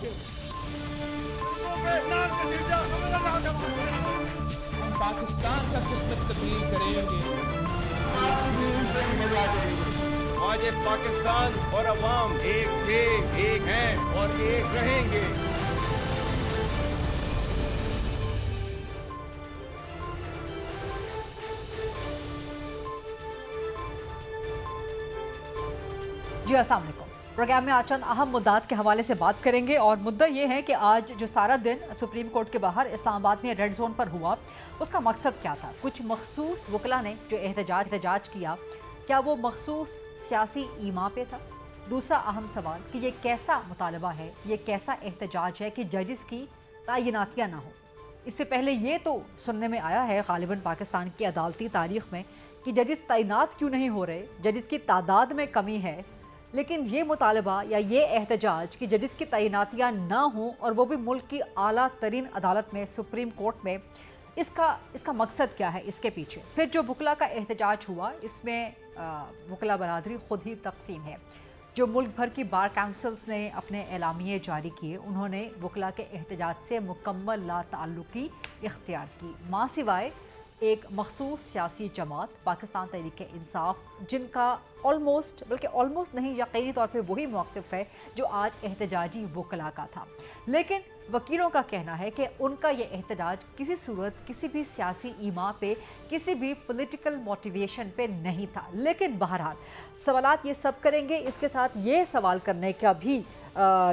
گے. ہم پاکستان کا قسمت تبدیل کریں گے. آج پاکستان اور عوام ایک تھے، ایک ہیں اور ایک رہیں گے. جی السلام علیکم. پروگرام میں آج چند اہم مدعات کے حوالے سے بات کریں گے، اور مدعا یہ ہے کہ آج جو سارا دن سپریم کورٹ کے باہر اسلام آباد میں ریڈ زون پر ہوا، اس کا مقصد کیا تھا؟ کچھ مخصوص وکلاء نے جو احتجاج کیا، کیا وہ مخصوص سیاسی ایما پہ تھا؟ دوسرا اہم سوال کہ یہ کیسا مطالبہ ہے، یہ کیسا احتجاج ہے کہ ججز کی تعیناتیاں نہ ہوں؟ اس سے پہلے یہ تو سننے میں آیا ہے غالباً پاکستان کی عدالتی تاریخ میں کہ ججز تعینات کیوں نہیں ہو رہے، ججز کی تعداد میں کمی ہے. لیکن یہ مطالبہ یا یہ احتجاج کہ ججز کی تعیناتیاں نہ ہوں اور وہ بھی ملک کی اعلیٰ ترین عدالت میں سپریم کورٹ میں، اس کا مقصد کیا ہے اس کے پیچھے؟ پھر جو وکلاء کا احتجاج ہوا، اس میں وکلاء برادری خود ہی تقسیم ہے. جو ملک بھر کی بار کاؤنسلز نے اپنے اعلامیے جاری کیے، انہوں نے وکلاء کے احتجاج سے مکمل لا تعلقی اختیار کی، ماں سوائے ایک مخصوص سیاسی جماعت پاکستان تحریک انصاف، جن کا آلموسٹ نہیں، یقینی طور پہ وہی موقف ہے جو آج احتجاجی وکلاء کا تھا. لیکن وکیلوں کا کہنا ہے کہ ان کا یہ احتجاج کسی صورت کسی بھی سیاسی ایما پہ، کسی بھی پولیٹیکل موٹیویشن پہ نہیں تھا. لیکن بہرحال سوالات یہ سب کریں گے. اس کے ساتھ یہ سوال کرنے کا بھی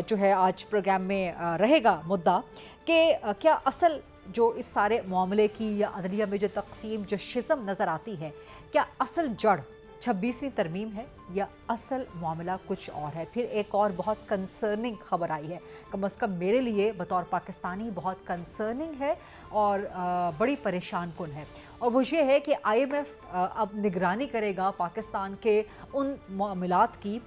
جو ہے آج پروگرام میں رہے گا مدعا کہ کیا اصل جو اس سارے معاملے کی یا عدلیہ میں جو تقسیم، جو شزم نظر آتی ہے، کیا اصل جڑ 26ویں ترمیم ہے یا اصل معاملہ کچھ اور ہے؟ پھر ایک اور بہت کنسرننگ خبر آئی ہے، کم از کم میرے لیے بطور پاکستانی بہت کنسرننگ ہے اور بڑی پریشان کن ہے، اور وہ یہ ہے کہ IMF اب نگرانی کرے گا پاکستان کے ان معاملات کی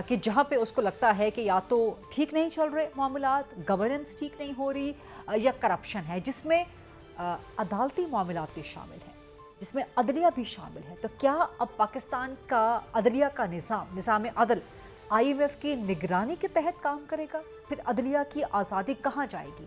کہ جہاں پہ اس کو لگتا ہے کہ یا تو ٹھیک نہیں چل رہے معاملات، گورننس ٹھیک نہیں ہو رہی، یا کرپشن ہے، جس میں عدالتی معاملات بھی شامل ہیں، جس میں عدلیہ بھی شامل ہے. تو کیا اب پاکستان کا عدلیہ کا نظام عدل IMF کی نگرانی کے تحت کام کرے گا؟ پھر عدلیہ کی آزادی کہاں جائے گی؟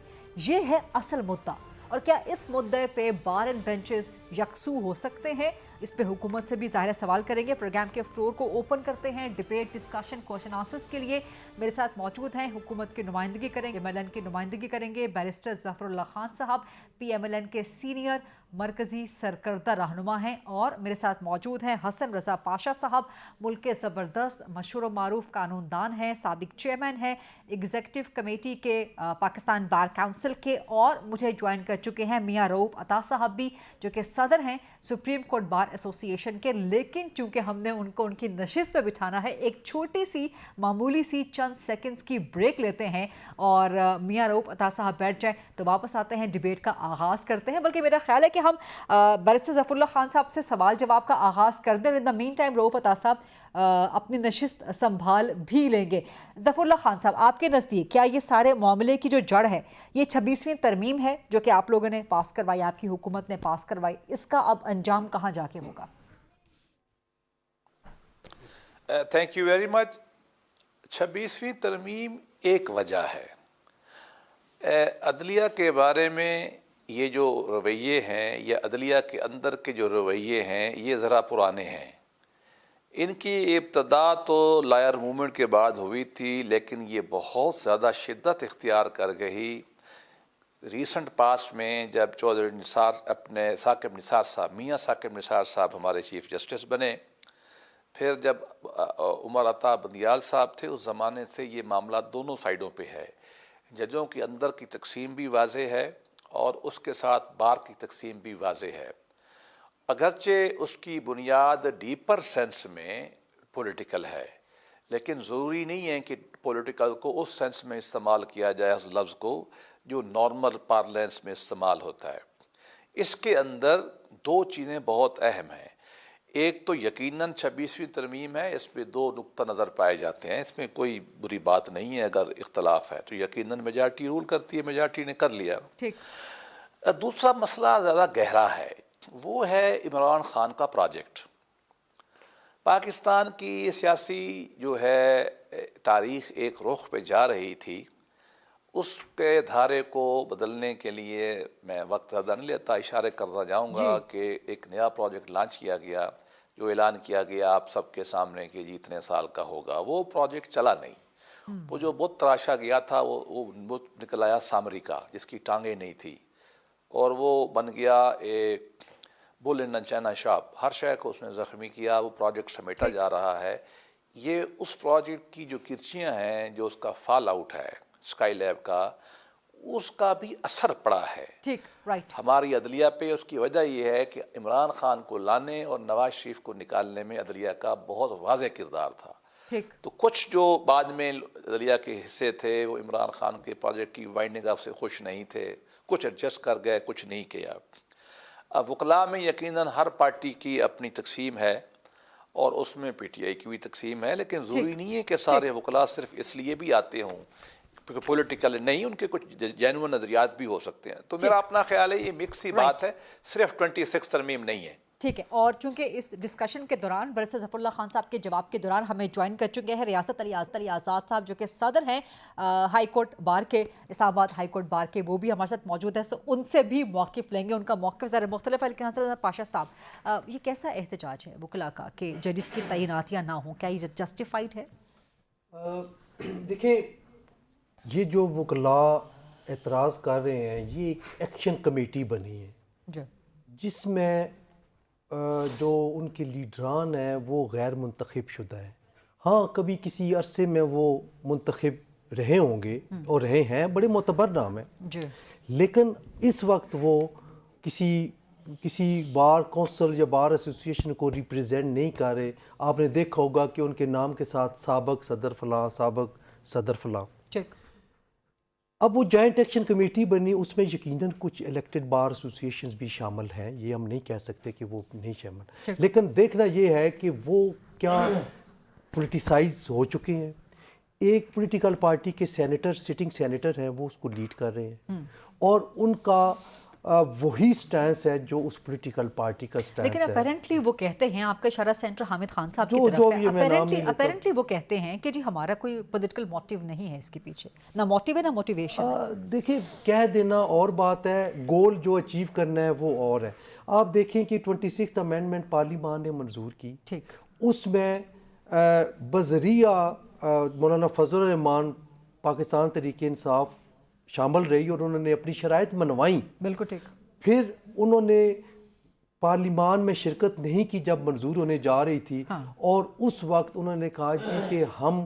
یہ ہے اصل مدعا. اور کیا اس مدعے پہ بار اینڈ بینچز یکسو ہو سکتے ہیں؟ اس پہ حکومت سے بھی ظاہر سوال کریں گے. پروگرام کے فلور کو اوپن کرتے ہیں ڈیبیٹ، ڈسکشن، کوشچن آنسرز کے لیے. میرے ساتھ موجود ہیں، حکومت کی نمائندگی کریں گے، MLN کی نمائندگی کریں گے بیرسٹر ظفر اللہ خان صاحب، PMLN کے سینئر مرکزی سرکردہ رہنما ہیں، اور میرے ساتھ موجود ہیں حسن رضا پاشا صاحب، ملک کے زبردست مشہور و معروف قانون دان ہیں، سابق چیئرمین ہیں ایگزیکٹو کمیٹی کے پاکستان بار کونسل کے، اور مجھے جوائن کر چکے ہیں میاں رؤوف عطا صاحب بھی، جو کہ صدر ہیں سپریم کورٹ بار ایسوسی ایشن کے. لیکن چونکہ ہم نے ان کو ان کی نشست پہ بٹھانا ہے، ایک چھوٹی سی معمولی سی چند سیکنڈز کی بریک لیتے ہیں، اور میاں رؤوف عطا صاحب بیٹھ جائیں تو واپس آتے ہیں، ڈیبیٹ کا آغاز کرتے ہیں. بلکہ میرا خیال ہے کہ ہم بیرسٹر ظفر اللہ خان صاحب سے سوال جواب کا آغاز کر دیں، اور ان دا مین ٹائم رؤوف عطا صاحب اپنی نشست سنبھال بھی لیں گے. ظفر اللہ خان صاحب، آپ کے نزدیک کیا یہ سارے معاملے کی جو جڑ ہے، یہ 26ویں ترمیم ہے جو کہ آپ لوگوں نے پاس کروائی، آپ کی حکومت نے پاس کروائی، اس کا اب انجام کہاں جا کے ہوگا؟ Thank you very much. 26ویں ترمیم ایک وجہ ہے. عدلیہ کے بارے میں یہ جو رویے ہیں، یا عدلیہ کے اندر کے جو رویے ہیں، یہ ذرا پرانے ہیں. ان کی ابتدا تو لائر موومنٹ کے بعد ہوئی تھی، لیکن یہ بہت زیادہ شدت اختیار کر گئی ریسنٹ پاس میں، جب چودھری نثار اپنے ثاقب نثار صاحب، میاں ثاقب نثار صاحب ہمارے چیف جسٹس بنے. پھر جب عمر عطا بندیال صاحب تھے، اس زمانے سے یہ معاملہ دونوں سائیڈوں پہ ہے. ججوں کے اندر کی تقسیم بھی واضح ہے اور اس کے ساتھ بار کی تقسیم بھی واضح ہے، اگرچہ اس کی بنیاد ڈیپر سینس میں پولیٹیکل ہے، لیکن ضروری نہیں ہے کہ پولیٹیکل کو اس سینس میں استعمال کیا جائے، اس لفظ کو جو نارمل پارلنس میں استعمال ہوتا ہے. اس کے اندر دو چیزیں بہت اہم ہیں. ایک تو یقیناً 26ویں ترمیم ہے، اس پہ دو نقطہ نظر پائے جاتے ہیں، اس میں کوئی بری بات نہیں ہے. اگر اختلاف ہے تو یقیناً میجارٹی رول کرتی ہے، میجارٹی نے کر لیا. ٹھیک. دوسرا مسئلہ زیادہ گہرا ہے، وہ ہے عمران خان کا پروجیکٹ. پاکستان کی سیاسی جو ہے تاریخ ایک رخ پہ جا رہی تھی، اس کے دھارے کو بدلنے کے لیے میں وقت زیادہ نہیں لیتا، اشارے کرتا جاؤں گا کہ ایک نیا پروجیکٹ لانچ کیا گیا جو اعلان کیا گیا آپ سب کے سامنے کہ جی اتنے سال کا ہوگا، وہ پروجیکٹ چلا نہیں۔ وہ جو بت تراشا گیا تھا وہ بت نکل آیا سامری کا جس کی ٹانگیں نہیں تھی، اور وہ بن گیا ایک بل ان چائنا شاپ، ہر شے کو اس نے زخمی کیا، وہ پروجیکٹ سمیٹا جا رہا ہے۔ یہ اس پروجیکٹ کی جو کرچیاں ہیں، جو اس کا فال آؤٹ ہے اسکائی لیب کا، اس کا بھی اثر پڑا ہے ٹھیک رائٹ ہماری عدلیہ پہ۔ اس کی وجہ یہ ہے کہ عمران خان کو لانے اور نواز شریف کو نکالنے میں عدلیہ کا بہت واضح کردار تھا۔ ٹھیک تو کچھ جو بعد میں عدلیہ کے حصے تھے وہ عمران خان کے پروجیکٹ کی وائنڈنگ اپ سے خوش نہیں تھے، کچھ ایڈجسٹ کر گئے، کچھ نہیں کیا۔ اب وکلاء میں یقیناً ہر پارٹی کی اپنی تقسیم ہے، اور اس میں پی ٹی آئی کی بھی تقسیم ہے، لیکن ضروری نہیں ہے کہ سارے وکلاء صرف اس لیے بھی آتے ہوں پولیٹیکل نہیں، ان کے کچھ جینوئن نظریات بھی ہو سکتے ہیں۔ تو میرا اپنا خیال ہے یہ مکس ہی بات ہے، صرف 26 ترمیم نہیں ہے۔ ٹھیک ہے، اور چونکہ اس ڈسکشن کے دوران برسر ظفر اللہ خان صاحب کے جواب کے دوران ہمیں جوائن کر چکے ہیں ریاست علی آزاد صاحب، جو کہ صدر ہیں ہائی کورٹ بار کے، اسلام آباد ہائی کورٹ بار کے، وہ بھی ہمارے ساتھ موجود ہیں، ان سے بھی موقف لیں گے۔ ان کا موقف ذرا مختلف ہے، لیکن حضرت پاشا صاحب یہ کیسا احتجاج ہے وکلاء کا کہ ججز کی تعیناتیاں نہ ہوں، کیا یہ جسٹیفائڈ ہے؟ دیکھیں، یہ جو وکلاء اعتراض کر رہے ہیں یہ ایک ایکشن کمیٹی بنی ہے جی، جس میں جو ان کے لیڈران ہیں وہ غیر منتخب شدہ ہیں۔ ہاں کبھی کسی عرصے میں وہ منتخب رہے ہوں گے اور رہے ہیں، بڑے معتبر نام ہیں، جی، لیکن اس وقت وہ کسی بار کونسل یا بار ایسوسیشن کو ریپریزنٹ نہیں کر رہے۔ آپ نے دیکھا ہوگا کہ ان کے نام کے ساتھ سابق صدر فلاں، سابق صدر فلاں۔ ٹھیک، اب وہ جوائنٹ ایکشن کمیٹی بنی، اس میں یقیناً کچھ الیکٹڈ بار ایسوسیشنز بھی شامل ہیں، یہ ہم نہیں کہہ سکتے کہ وہ نہیں شامل، لیکن دیکھنا یہ ہے کہ وہ کیا پولیٹیسائز ہو چکے ہیں۔ ایک پولیٹیکل پارٹی کے سینیٹر، سٹنگ سینیٹر ہیں، وہ اس کو لیڈ کر رہے ہیں، اور ان کا وہی سٹینس ہے جو اس پولیٹیکل پارٹی کا سٹینس ہے۔ لیکن اپیرنٹلی وہ کہتے ہیں، آپ کا اشارہ سینٹر حامد خان صاحب کی جو طرف بھی میں نام نہیں ہے، اپیرنٹلی وہ کہتے ہیں کہ جی ہمارا کوئی پولیٹیکل موٹیو نہیں ہے اس کے پیچھے، نہ موٹیو ہے نہ موٹیویشن ہے۔ دیکھیں، کہہ دینا اور بات ہے، گول جو اچیو کرنا ہے وہ اور ہے۔ آپ دیکھیں کہ 26 امینڈمنٹ پارلیمان نے منظور کی، ٹھیک، اس میں بذریعہ مولانا فضل الرحمان پاکستان تحریک انصاف شامل رہی، اور انہوں نے اپنی شرائط منوائیں۔ بالکل ٹھیک، پھر انہوں نے پارلیمان میں شرکت نہیں کی جب منظور ہونے جا رہی تھی، اور اس وقت انہوں نے کہا جی کہ ہم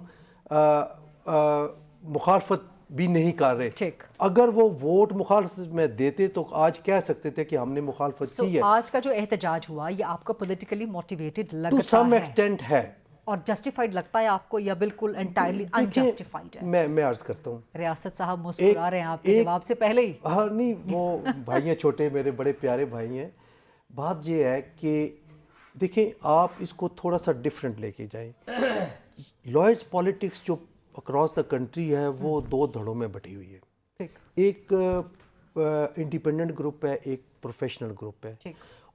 مخالفت بھی نہیں کر رہے۔ ٹھیک، اگر وہ ووٹ مخالفت میں دیتے تو آج کہہ سکتے تھے کہ ہم نے مخالفت کی ہے۔ آج کا جو احتجاج ہوا یہ آپ کو پولیٹیکلی موٹیویٹڈ ٹو لگتا سم ہے ایکسٹینٹ ہے، اور جسٹیفائڈ لگتا ہے آپ کو، یا بالکل انٹائرلی انجسٹیفائڈ ہے؟ میں عرض کرتا ہوں، ریاست صاحب مسکرا رہے ہیں آپ کے جواب سے پہلے ہی۔ ہاں نہیں، وہ بھائی ہیں چھوٹے، میرے بڑے پیارے بھائی ہیں۔ بات یہ ہے کہ دیکھیں، آپ اس کو تھوڑا سا ڈیفرنٹ لے کے جائیں۔ لائرز پالیٹکس جو اکراس دا کنٹری ہے وہ دو دھڑوں میں بٹی ہوئی ہے، ایک انڈیپینڈنٹ گروپ ہے، ایک پروفیشنل گروپ ہے،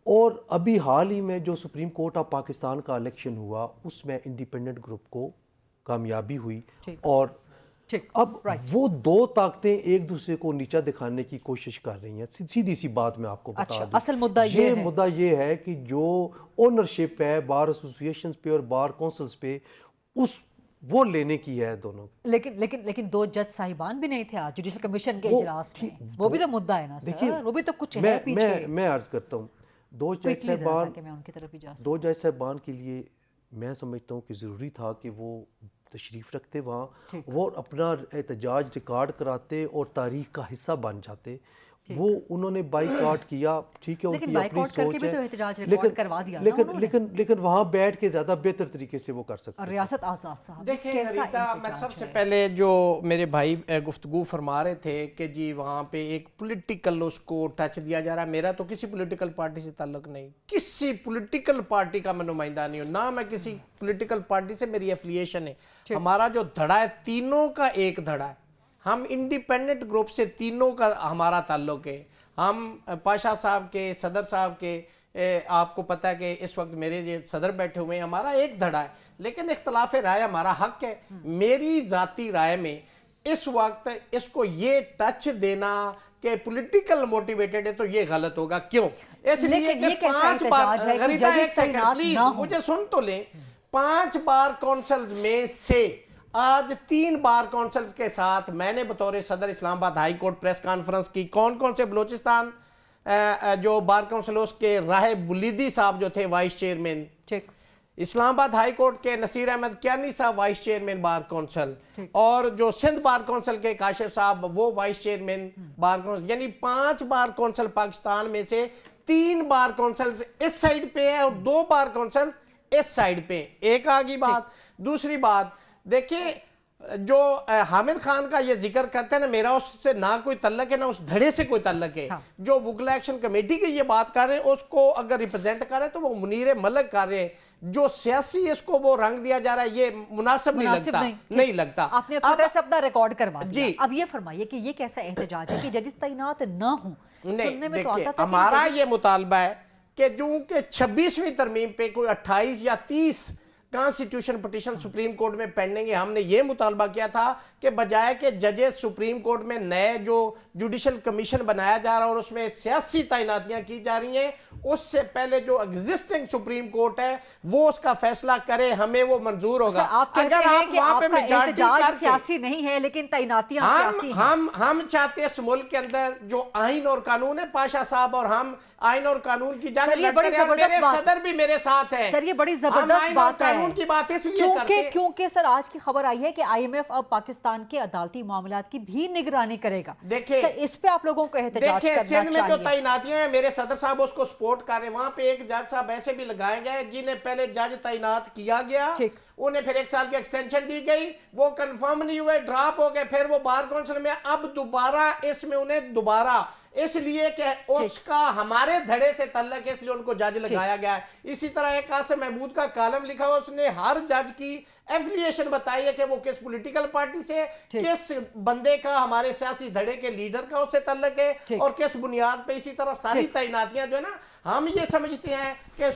اور ابھی حال ہی میں جو سپریم کورٹ آف پاکستان کا الیکشن ہوا اس میں انڈیپینڈنٹ گروپ کو کامیابی ہوئی، اور اب وہ دو طاقتیں ایک دوسرے کو نیچا دکھانے کی کوشش کر رہی ہیں۔ سیدھی سی بات میں آپ کو بتا دوں، اصل مدعا یہ ہے کہ جو اونرشپ ہے بار ایسوسیشنز پہ اور بار کونسلز پہ، وہ لینے کی ہے دونوں۔ لیکن دو جج صاحبان بھی نہیں تھے آج جوڈیشل کمیشن کے اجلاس میں، وہ بھی تو مدعا ہے نا سر، وہ بھی تو کچھ ہے پیچھے۔ میں عرض کرتا ہوں، دو جج صاحبان کے لیے میں سمجھتا ہوں کہ ضروری تھا کہ وہ تشریف رکھتے وہاں، وہ اپنا احتجاج ریکارڈ کراتے اور تاریخ کا حصہ بن جاتے۔ وہ انہوں نے بائیکاٹ کیا، ٹھیک ہے، ان کی اپنی سوچ ہے، لیکن وہاں بیٹھ کے زیادہ بہتر طریقے سے وہ کر سکتے ہیں۔ ریاست آزاد صاحب، دیکھیں ریتا، میں سب سے پہلے جو میرے بھائی گفتگو فرما رہے تھے کہ جی وہاں پہ ایک پولیٹیکل اس کو ٹچ دیا جا رہا ہے، میرا تو کسی پولیٹیکل پارٹی سے تعلق نہیں، کسی پولیٹیکل پارٹی کا میں نمائندہ نہیں ہوں، نہ میں کسی پولیٹیکل پارٹی سے میری ایفیلیشن ہے۔ ہمارا جو دھڑا ہے تینوں کا ایک دھڑا ہے، ہم انڈیپینڈنٹ گروپ سے تینوں کا ہمارا تعلق ہے۔ ہم پاشا صاحب کے، صدر صاحب کے، آپ کو پتہ ہے کہ اس وقت میرے جو صدر بیٹھے ہوئے ہیں، ہمارا ایک دھڑا ہے، لیکن اختلاف رائے ہمارا حق ہے۔ میری ذاتی رائے میں اس وقت اس کو یہ ٹچ دینا کہ پولیٹیکل موٹیویٹڈ ہے تو یہ غلط ہوگا. کیوں؟ اس لیے لیکن یہ کہ کیسا 5 بار احتجاج ہے کہ غریبہ ججز ایک سیکنڈ تعینات پلیز نہ ہوں؟ مجھے سن تو لیں. 5 بار کونسلز میں سے آج 3 بار کونسلز کے ساتھ میں نے بطور صدر اسلام آباد ہائی کورٹ پریس کانفرنس کی. کون کون سے؟ بلوچستان جو بار کونسل اس کے راہب بلیدی صاحب جو تھے وائس چیئرمین، ٹھیک. اسلام آباد ہائی کورٹ کے نصیر احمد کیانی صاحب وائس چیئرمین بار کونسل، اور جو سندھ بار کونسل کے کاشف صاحب وہ وائس چیئرمین بار کونسل. یعنی 5 بار کونسل پاکستان میں سے 3 بار کونسلز اس سائیڈ پہ ہیں اور 2 بار کونسل اس سائیڈ پہ. ایک آگی بات. دوسری بات دیکھیں، جو حامد خان کا یہ ذکر کرتے ہیں نا، میرا اس سے نہ کوئی تعلق ہے نہ اس دھڑے سے کوئی تعلق ہے. جو وکلا ایکشن کمیٹی کی یہ بات کر رہے ہیں اس کو اگر ریپرزینٹ کر رہے ہیں تو وہ منیر ملک کر رہے ہیں. جو سیاسی اس کو وہ رنگ دیا جا رہا ہے یہ مناسب نہیں لگتا. آپ نے پروٹیسٹ اپنا ریکارڈ کروا دیا. جی. اب یہ فرمائیے کہ یہ کیسا احتجاج ہے کہ ججز تعینات نہ ہوں؟ سننے میں تو آتا تھا ہمارا یہ مطالبہ ہے کہ جو کہ 26ویں ترمیم پہ کوئی 28 یا 30 کانسٹیٹیوشن پٹیشن سپریم کورٹ میں پینڈنگ ہے. ہم نے یہ مطالبہ کیا تھا کہ بجائے کہ ججز سپریم کورٹ میں نئے جو جوڈیشل کمیشن بنایا جا رہا ہے اور اس میں سیاسی تعیناتیاں کی جا رہی ہیں، اس سے پہلے جو ایگزسٹنگ سپریم کورٹ ہے وہ اس کا فیصلہ کرے، ہمیں وہ منظور ہوگا. آپ کہتے ہیں کہ آپ کا احتجاج سیاسی نہیں ہے لیکن تعیناتیاں سیاسی ہیں. ہم چاہتے ہیں اس ملک کے اندر جو آئین اور قانون ہے، پاشا صاحب اور ہم آئین اور قانون کی جنگ لڑتے ہیں اور میرے صدر بھی میرے ساتھ ہیں. سر یہ بڑی زبردست بات ہے قانون کی بات اس لیے کرتے ہیں کیونکہ سر آج کی خبر آئی ہے کہ آئی ایم ایف اب پاکستان کے عدالتی معاملات کی بھی نگرانی کرے گا. دیکھیں سر اس پہ آپ لوگوں کو احتجاج کرنا چاہیے. سندھ میں جو تعیناتیاں ہیں میرے صدر صاحب اس کو سپورٹ کر رہے ہیں. وہاں پہ ایک جج صاحب ایسے بھی لگائے گئے جنہیں پہلے جج تعینات کیا گیا، انہیں پھر 1 سال کی ایکسٹینشن دی گئی، وہ کنفرم نہیں ہوئے، ڈراپ ہو گئے، پھر وہ بار کونسل میں اب دوبارہ اس میں انہیں دوبارہ اس لیے کہ اس کا ہمارے دھڑے سے تعلق ہے اس لیے ان کو جج لگایا گیا ہے. اسی طرح ایک قاسم محمود کا کالم لکھا ہوا، اس نے ہر جج کی ایفیلیشن بتائی ہے کہ وہ کس پولیٹیکل پارٹی سے، کس بندے کا ہمارے سیاسی دھڑے کے لیڈر کا اس سے تعلق ہے اور کس بنیاد پہ. اسی طرح ساری تعیناتیاں جو ہے نا، ہم یہ سمجھتے ہیں کہ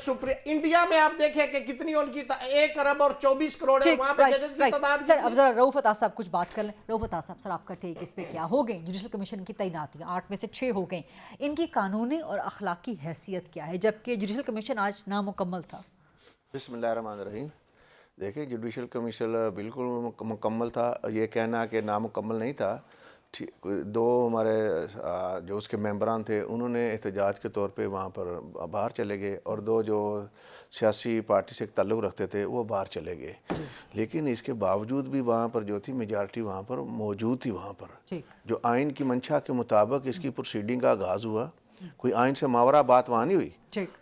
انڈیا میں آپ دیکھیں کہ کتنی ان کی 1 ارب اور 24 کروڑ ہے، وہاں پہ ججز کی تعداد. سر اب ذرا رؤوف عطا صاحب کچھ بات کر لیں. رؤوف عطا صاحب، سر آپ کا ٹیک اس پہ کیا؟ ہو گئیں جوڈیشل کمیشن کی تعیناتیاں، 8 میں سے 6 ہو گئیں، ان کی قانونی اور اخلاقی حیثیت کیا ہے جبکہ جوڈیشل کمیشن آج نامکمل تھا؟ بسم اللہ الرحمن الرحیم. دیکھیں جوڈیشل کمیشن بالکل مکمل تھا. یہ کہنا کہ نامکمل نہیں تھا. 2 ہمارے جو اس کے ممبران تھے انہوں نے احتجاج کے طور پہ وہاں پر باہر چلے گئے اور 2 جو سیاسی پارٹی سے تعلق رکھتے تھے وہ باہر چلے گئے. لیکن اس کے باوجود بھی وہاں پر جو تھی میجارٹی وہاں پر موجود تھی. وہاں پر جو آئین کی منشا کے مطابق اس کی پروسیڈنگ کا آغاز ہوا، کوئی آئین سے ماورا بات وہاں نہیں ہوئی،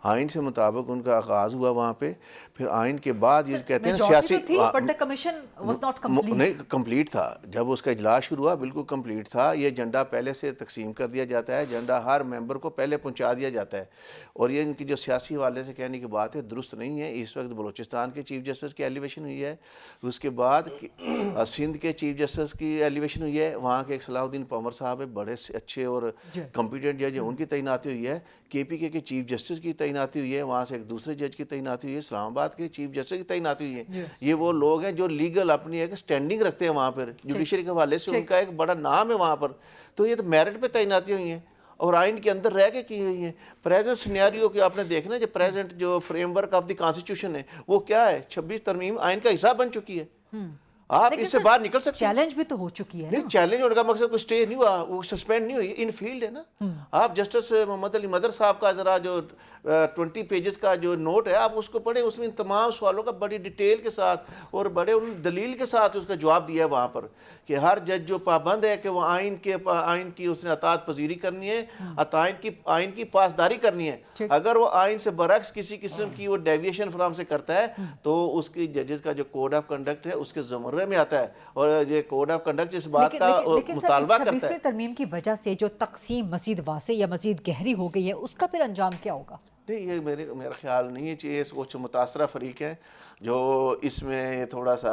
آئین سے مطابق ان کا آغاز ہوا وہاں پہ. پھر آئین کے بعد یہ کہتے ہیں سیاسی نہیں کمپلیٹ تھا. جب اس کا اجلاس شروع ہوا بالکل کمپلیٹ تھا. یہ ایجنڈا پہلے سے تقسیم کر دیا جاتا ہے، ایجنڈا ہر ممبر کو پہلے پہنچا دیا جاتا ہے. اور یہ ان کی جو سیاسی حوالے سے کہنے کی بات ہے درست نہیں ہے. اس وقت بلوچستان کے چیف جسٹس کی ایلیویشن ہوئی ہے، اس کے بعد سندھ کے چیف جسٹس کی ایلیویشن ہوئی ہے. وہاں کے ایک صلاح الدین پنور صاحب ہے، بڑے اچھے اور کمپیٹنٹ جج ہیں، ان کی تعیناتی ہوئی ہے. KPK کے چیف جسٹس کی تعیناتی ہوئی ہے، وہاں سے ایک دوسرے جج کی تعیناتی ہوئی ہے. اسلام آباد کے چیف جسٹس کی تعیناتی ہوئی ہے. یہ وہ لوگ ہیں جو لیگل اپنی ایک سٹینڈنگ رکھتے ہیں وہاں پر جوڈیشری کے حوالے سے، ان کا ایک بڑا نام ہے وہاں پر. تو یہ تو میرٹ پہ تعیناتی ہوئی ہیں اور آئین کے اندر رہ کے کی ہوئی ہیں. پریزنٹ سینیریو کہ آپ نے دیکھنا جو پریزنٹ جو frame work of the constitution ہے وہ کیا ہے، 26 ترمیم آئین کا حصہ بن چکی ہے. آپ اس سے باہر نکل سکتے ہیں. چیلنج بھی تو ہو چکی ہے. نہیں، چیلنج ہونے کا مقصد کوئی سٹے نہیں ہوا، وہ سسپینڈ نہیں ہوئی، ان فیلڈ ہے نا. آپ جسٹس محمد علی مدر صاحب کا ذرا جو 20 پیجز کا جو نوٹ ہے آپ اس کو پڑھیں. اس میں تمام سوالوں کا بڑی ڈیٹیل کے ساتھ اور بڑے ان دلیل کے ساتھ اس کا جواب دیا ہے وہاں پر کہ ہر جج جو پابند ہے کہ وہ آئین کی اس نے اطاعت پذیری کرنی ہے، آئین کی پاسداری کرنی ہے. اگر وہ آئین سے برعکس کسی قسم کی وہ ڈیویشن فرام سے کرتا ہے تو اس کی ججز کا جو کوڈ آف کنڈکٹ ہے اس کے زمرے میں آتا ہے. اور یہ کوڈ آف کنڈکٹ اس بات کا مطالبہ کرتا ہے. لیکن 26ویں ترمیم کی وجہ سے جو تقسیم مزید واسع یا مزید گہری ہو گئی ہے اس کا پھر انجام کیا ہوگا؟ نہیں، یہ میرا خیال نہیں ہے. یہ کچھ متاثرہ فریق ہیں جو اس میں تھوڑا سا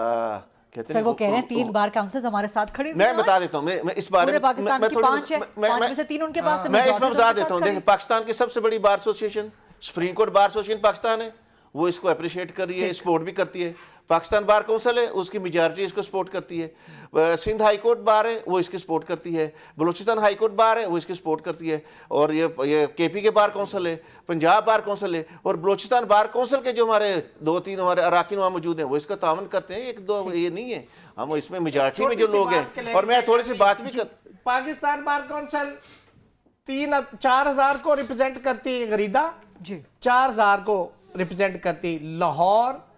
کہتے ہیں. سر وہ کہہ رہے ہیں 3 بار کاؤنسلز ہمارے ساتھ کھڑی. میں بتا دیتا ہوں، میں اس بارے میں پاکستان کی 5 ہے، 5 میں سے 3 ان کے پاس. میں اس میں بتا دیتا ہوں. دیکھیں پاکستان کی سب سے بڑی bar association supreme court bar association Pakistan ہے وہ اس کو اپریشیٹ کر رہی ہے, سپورٹ بھی کرتی ہے. پاکستان بار کونسل ہے, اس کی میجارٹی اس کو سپورٹ کرتی ہے. سندھ ہائی کورٹ بار ہے, وہ اس کی سپورٹ کرتی ہے. بلوچستان ہائی کورٹ بار ہے, وہ اس کی سپورٹ کرتی ہے. اور یہ کے پی کے بار کونسل ہے, پنجاب بار کونسل ہے, اور بلوچستان بار کونسل کے جو ہمارے 2-3 ہمارے اراکین وہاں موجود ہیں وہ اس کا تعاون کرتے ہیں. 1-2 یہ نہیں ہے, ہم اس میں میجارٹی میں جو لوگ ہیں. اور میں تھوڑی سی بات بھی پاکستان بار کونسل 4,000 کو ریپرزینٹ کرتی ہے, غریدہ 4,000 کو ریپرزینٹ کرتی. لاہور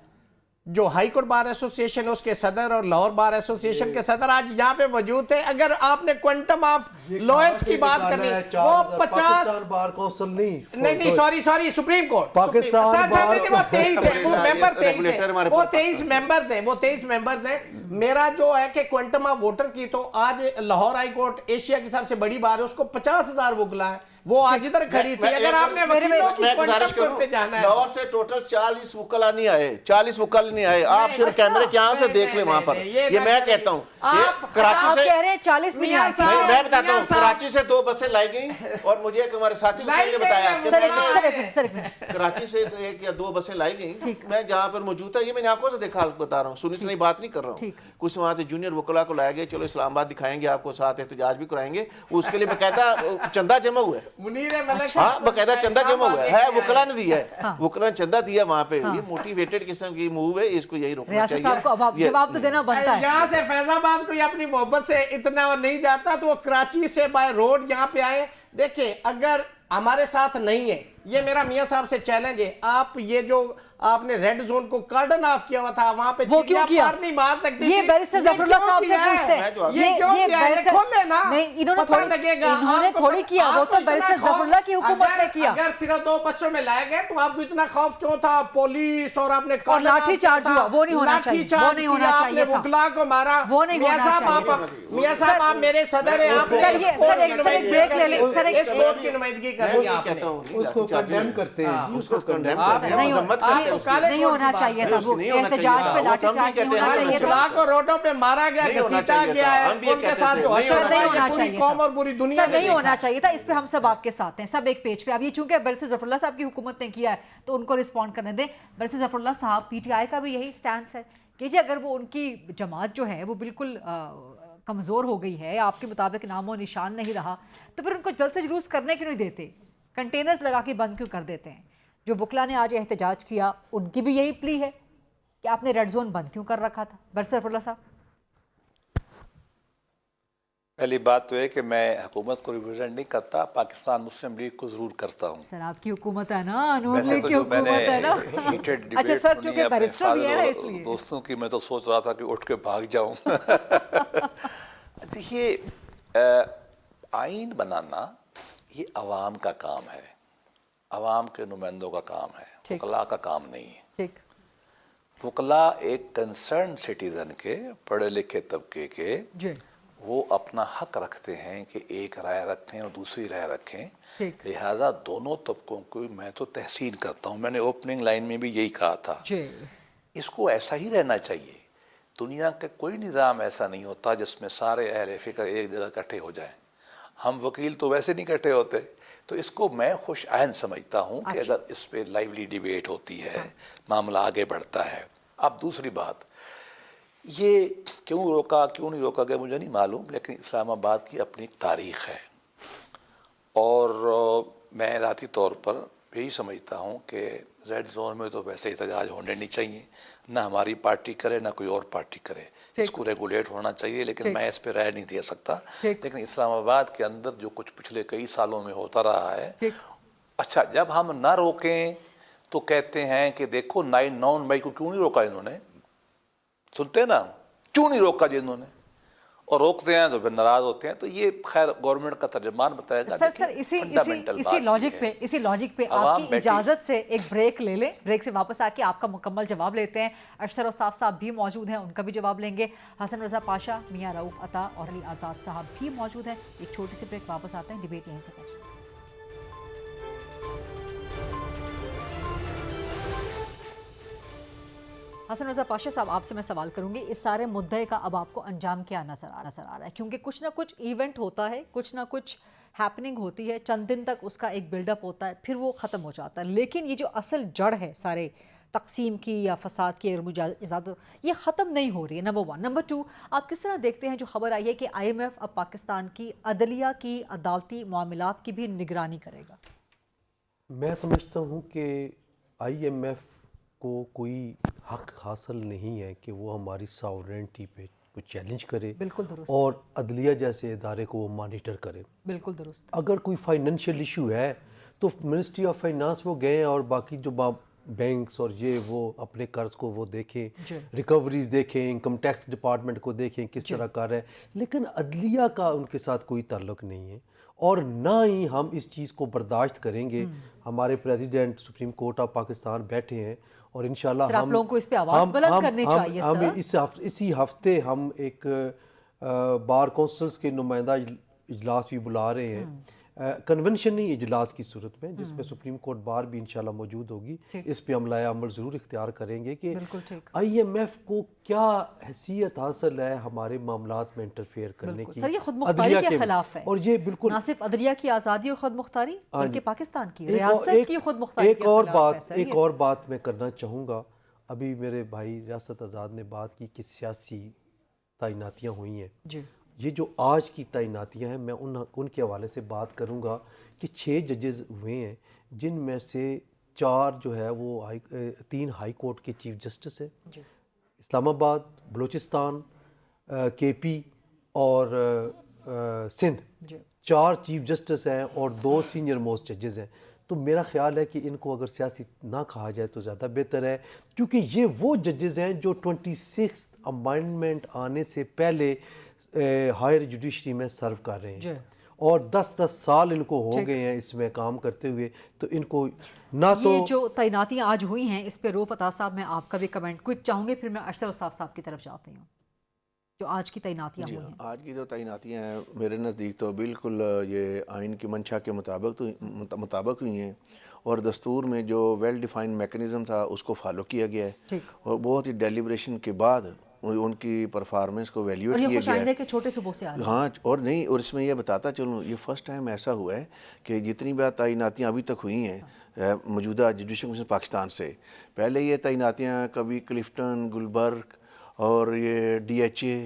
جو ہائی کورٹ بار ایسوسیشن اس کے صدر اور لاہور بار ایسوسیشن کے صدر آج یہاں پہ موجود تھے. اگر آپ نے کوانٹم آف لوئرز کی بات کرنی, وہ 50 بار کونسل نہیں سوری سپریم کورٹ پاکستان بار وہ 23 ہیں, وہ ممبر 23 ممبرز ہیں. میرا جو ہے کہ کوانٹم آف ووٹر کی, تو آج لاہور ہائی کورٹ ایشیا کی سب سے بڑی بار ہے, اس کو 50,000 وکلا ہیں, وہ آج ادھر کھڑی تھی. اگر آپ نے وکیلوں کی کوانٹم کورٹ پہ جانا ہے, لاہور سے ٹوٹل 40 وکلا نہیں آئے, 40 وکلا نہیں آئے. آپ صرف کیمرے کے یہاں سے دیکھ لیں وہاں پر. یہ میں کہتا ہوں, کراچی سے کہہ رہے ہیں 40 بھی نہیں آتی. میں بتاتا ہوں, کراچی سے 2 بسیں لائی گئیں, اور مجھے ایک ہمارے ساتھی نے بتایا کراچی سے 1 یا 2 بسیں لائی گئیں. میں جہاں پر موجود تھا, یہ میں نے آنکھوں سے دیکھا بتا رہا ہوں, سنی سنی بات نہیں کر رہا ہوں. کچھ وہاں سے جونیئر وکلا کو لائے گئے, چلو اسلام آباد دکھائیں گے آپ کو, ساتھ احتجاج بھی کرائیں گے. اس کے لیے باقاعدہ چندہ جمع ہوا ہے, ہاں باقاعدہ چندہ جمع ہوا ہے, وکلا نے دیا ہے, وکلا نے چندہ دیا وہاں پہ. یہ موٹیویٹڈ قسم کی موو ہے, اس کو یہی روکنا چاہیے. صاحب کو جواب تو دینا بنتا ہے. یہاں سے فیض آباد کوئی اپنی محبت سے اتنا نہیں جاتا, تو وہ کراچی سے بائی روڈ یہاں پہ آئے. دیکھیں اگر ہمارے ساتھ نہیں ہے, یہ میرا میاں صاحب سے چیلنج ہے, آپ یہ جو آپ نے ریڈ زون کو کارڈن آف کیا ہوا تھا, وہاں پہ وہ کیوں کیا؟ نہیں مار سکتی. یہ بیرسٹر ظفر اللہ صاحب سے پوچھتے ہیں. یہ بیرسٹر نہیں, انہوں نے تھوڑی کیا, وہ تو بیرسٹر ظفر اللہ کی حکومت نے کیا. اگر صرف 2 بسوں میں لائے گئے تو آپ کو اتنا خوف کیوں تھا؟ پولیس اور آپ نے لاٹھی چارج ہوا, وہ نہیں ہونا چاہیے, وہ نہیں ہونا چاہیے تھا. وکلا کو مارا, وہ نہیں ہونا چاہیے. میاں صاحب آپ میرے صدر ہیں, آپ سر ایک بریک لے لیں. سر ایک اسپورٹ کی نمائندگی کر رہی آپ نے, اس کو کنڈیم کرتے ہیں, اس کو کنڈیم کرتے ہیں, مذمت کرتے ہیں. نہیں ہونا چاہیے تھا, وہ احتجاج پہ لاٹھی چارج نہیں ہونا چاہیے تھا. وکلا کو روڈوں پہ مارا گیا, گھسیٹا گیا ہے, ان کے ساتھ جو حشر نہیں ہونا پوری چاہیے قوم اور پوری دنیا نہیں ہونا چاہیے تھا. اس پہ ہم سب آپ کے ساتھ ہیں, سب ایک پیج پہ. اب یہ چونکہ بیرسٹر ظفر اللہ صاحب کی حکومت نے کیا ہے تو ان کو رسپونڈ کرنے دیں. بیرسٹر ظفر اللہ صاحب, پی ٹی آئی کا بھی یہی سٹینس ہے کہ جی اگر وہ ان کی جماعت جو ہے وہ بالکل کمزور ہو گئی ہے, آپ کے مطابق نام و نشان نہیں رہا, تو پھر ان کو جلد سے جلوس کرنے کیوں نہیں دیتے, کنٹینرز لگا کے بند کیوں کر دیتے ہیں؟ جو وکلا نے آج احتجاج کیا, ان کی بھی یہی پلی ہے کہ آپ نے ریڈ زون بند کیوں کر رکھا تھا. بیرسٹر ظفر اللہ صاحب, پہلی بات تو ہے کہ میں حکومت کو ریپرزینٹ نہیں کرتا, پاکستان مسلم لیگ کو ضرور کرتا ہوں. سر آپ کی حکومت ہے نا, نون لیگ کی حکومت ہے نا. اچھا سر, چونکہ بیرسٹر بھی ہے نا, اس لیے دوستوں کی میں تو سوچ رہا تھا کہ اٹھ کے بھاگ جاؤں. دیکھیے, آئین بنانا یہ عوام کا کام ہے, عوام کے نمائندوں کا کام ہے, وکلا کا کام نہیں ہے. ٹھیک, وکلا ایک کنسرن سٹیزن کے, پڑھے لکھے طبقے کے, جی وہ اپنا حق رکھتے ہیں کہ ایک رائے رکھیں اور دوسری رائے رکھیں. ٹھیک, لہٰذا دونوں طبقوں کو میں تو تحسین کرتا ہوں. میں نے اوپننگ لائن میں بھی یہی کہا تھا, جی اس کو ایسا ہی رہنا چاہیے. دنیا کا کوئی نظام ایسا نہیں ہوتا جس میں سارے اہل فکر ایک جگہ اکٹھے ہو جائیں. ہم وکیل تو ویسے نہیں اکٹھے ہوتے. تو اس کو میں خوش آئند سمجھتا ہوں کہ اگر اس پہ لائیولی ڈیبیٹ ہوتی ہے, معاملہ آگے بڑھتا ہے. اب دوسری بات, یہ کیوں روکا کیوں نہیں روکا گیا مجھے نہیں معلوم, لیکن اسلام آباد کی اپنی ایک تاریخ ہے, اور میں ذاتی طور پر یہی سمجھتا ہوں کہ ریڈ زون میں تو ویسے احتجاج ہونے نہیں چاہیے, نہ ہماری پارٹی کرے نہ کوئی اور پارٹی کرے. اس کو ریگولیٹ ہونا چاہیے, لیکن میں اس پہ رائے نہیں دے سکتا. لیکن اسلام آباد کے اندر جو کچھ پچھلے کئی سالوں میں ہوتا رہا ہے, اچھا جب ہم نہ روکیں تو کہتے ہیں کہ دیکھو 9 مئی کو کیوں نہیں روکا انہوں نے, سنتے ہیں نا, کیوں نہیں روکا جی انہوں نے, اور روکتے ہیں تو پھر ناراض ہوتے ہیں. تو یہ خیر گورنمنٹ کا ترجمان بتائے گا. سر اسی لاجک پہ آپ کی اجازت سے ایک بریک لے لیں, بریک سے واپس آ کے آپ کا مکمل جواب لیتے ہیں. اشتر اوصاف صاحب بھی موجود ہیں, ان کا بھی جواب لیں گے. حسن رضا پاشا, میاں رؤوف عطا اور علی آزاد صاحب بھی موجود ہیں. ایک چھوٹی سی بریک, واپس آتے ہیں, ڈیبیٹ یہیں سے کریں. حسن رضا پاشا صاحب, آپ سے میں سوال کروں گی, اس سارے مدعے کا اب آپ کو انجام کیا نظر آ رہا ہے؟ کیونکہ کچھ نہ کچھ ایونٹ ہوتا ہے, کچھ نہ کچھ ہیپننگ ہوتی ہے, چند دن تک اس کا ایک بلڈ اپ ہوتا ہے, پھر وہ ختم ہو جاتا ہے, لیکن یہ جو اصل جڑ ہے سارے تقسیم کی یا فساد کی مجازات یہ ختم نہیں ہو رہی ہے، نمبر 1۔ نمبر 2، آپ کس طرح دیکھتے ہیں جو خبر آئی ہے کہ IMF اب پاکستان کی عدلیہ کی عدالتی معاملات کی بھی نگرانی کرے گا؟ میں سمجھتا ہوں کہ IMF کو کوئی حق حاصل نہیں ہے کہ وہ ہماری ساورینٹی پہ کوئی چیلنج کرے، بالکل درست، اور عدلیہ جیسے ادارے کو وہ مانیٹر کرے۔ بالکل درست۔ اگر کوئی فائنینشیل ایشو ہے تو منسٹری آف فائنانس وہ گئے اور باقی جو بینکس اور یہ وہ اپنے قرض کو وہ دیکھیں، ریکوریز دیکھیں، انکم ٹیکس ڈپارٹمنٹ کو دیکھیں کس طرح کر رہے ہیں، لیکن عدلیہ کا ان کے ساتھ کوئی تعلق نہیں ہے، اور نہ ہی ہم اس چیز کو برداشت کریں گے۔ ہمارے president supreme court of Pakistan بیٹھے ہیں اور انشاءاللہ آپ لوگوں کو اس پہ آواز بلند کرنی چاہیے سر۔ اسی ہفتے ہم ایک بار کونسلز کے نمائندہ اجلاس بھی بلا رہے ہیں، کنونشنی اجلاس کی صورت میں، جس میں سپریم کورٹ بار بھی انشاءاللہ موجود ہوگی۔ اس پہ ہم لائحہ عمل ضرور اختیار کریں گے کہ IMF کو کیا حیثیت حاصل ہے ہمارے معاملات میں انٹرفیئر کرنے کی۔ سر یہ خود مختاری کے خلاف ہے، اور یہ بالکل نہ صرف عدلیہ کی آزادی اور خود مختاری بلکہ پاکستان کی ریاست کی خود مختاری کے خلاف ہے سر۔ ایک اور بات میں کرنا چاہوں گا، ابھی میرے بھائی ریاست آزاد نے بات کی کہ سیاسی تعیناتیاں ہوئی ہیں، یہ جو آج کی تعیناتیاں ہیں میں ان کے حوالے سے بات کروں گا کہ 6 ججز ہوئے ہیں، جن میں سے 4 جو ہے وہ 3 ہائی کورٹ کے چیف جسٹس ہیں، اسلام آباد، بلوچستان، KP اور سندھ، 4 چیف جسٹس ہیں اور 2 سینئر موسٹ ججز ہیں۔ تو میرا خیال ہے کہ ان کو اگر سیاسی نہ کہا جائے تو زیادہ بہتر ہے، کیونکہ یہ وہ ججز ہیں جو 26 امائنڈمنٹ آنے سے پہلے ہائر جوڈیشری میں سرو کر رہے ہیں، اور 10 سال ان کو ہو گئے ہیں اس میں کام کرتے ہوئے۔ تو ان کو نہ تو یہ جو تعیناتیاں آج ہوئی ہیں اس پہ روف عطا صاحب میں آپ کا بھی کمنٹ کوئک چاہوں گے، پھر میں اشتر الصاف صاحب کی طرف جاتی ہوں۔ جو آج کی تعیناتیاں ہوئی ہیں، آج کی جو تعیناتیاں ہیں میرے نزدیک تو بالکل یہ آئین کی منشا کے مطابق ہوئی ہیں، اور دستور میں جو ویل ڈیفائنڈ میکنزم تھا اس کو فالو کیا گیا ہے، اور بہت ہی ڈیلیبریشن کے بعد ان کی پرفارمنس کو ویلیویٹ کیا گیا ہے۔ کہ چھوٹے صوبوں سے آ رہے ہیں، ہاں، اور نہیں، اور اس میں یہ بتاتا چلوں یہ فرسٹ ٹائم ایسا ہوا ہے کہ جتنی بھی تعیناتیاں ابھی تک ہوئی ہیں موجودہ جوڈیشل کمیشن پاکستان سے، پہلے یہ تعیناتیاں کبھی کلفٹن، گلبرگ اور یہ DHA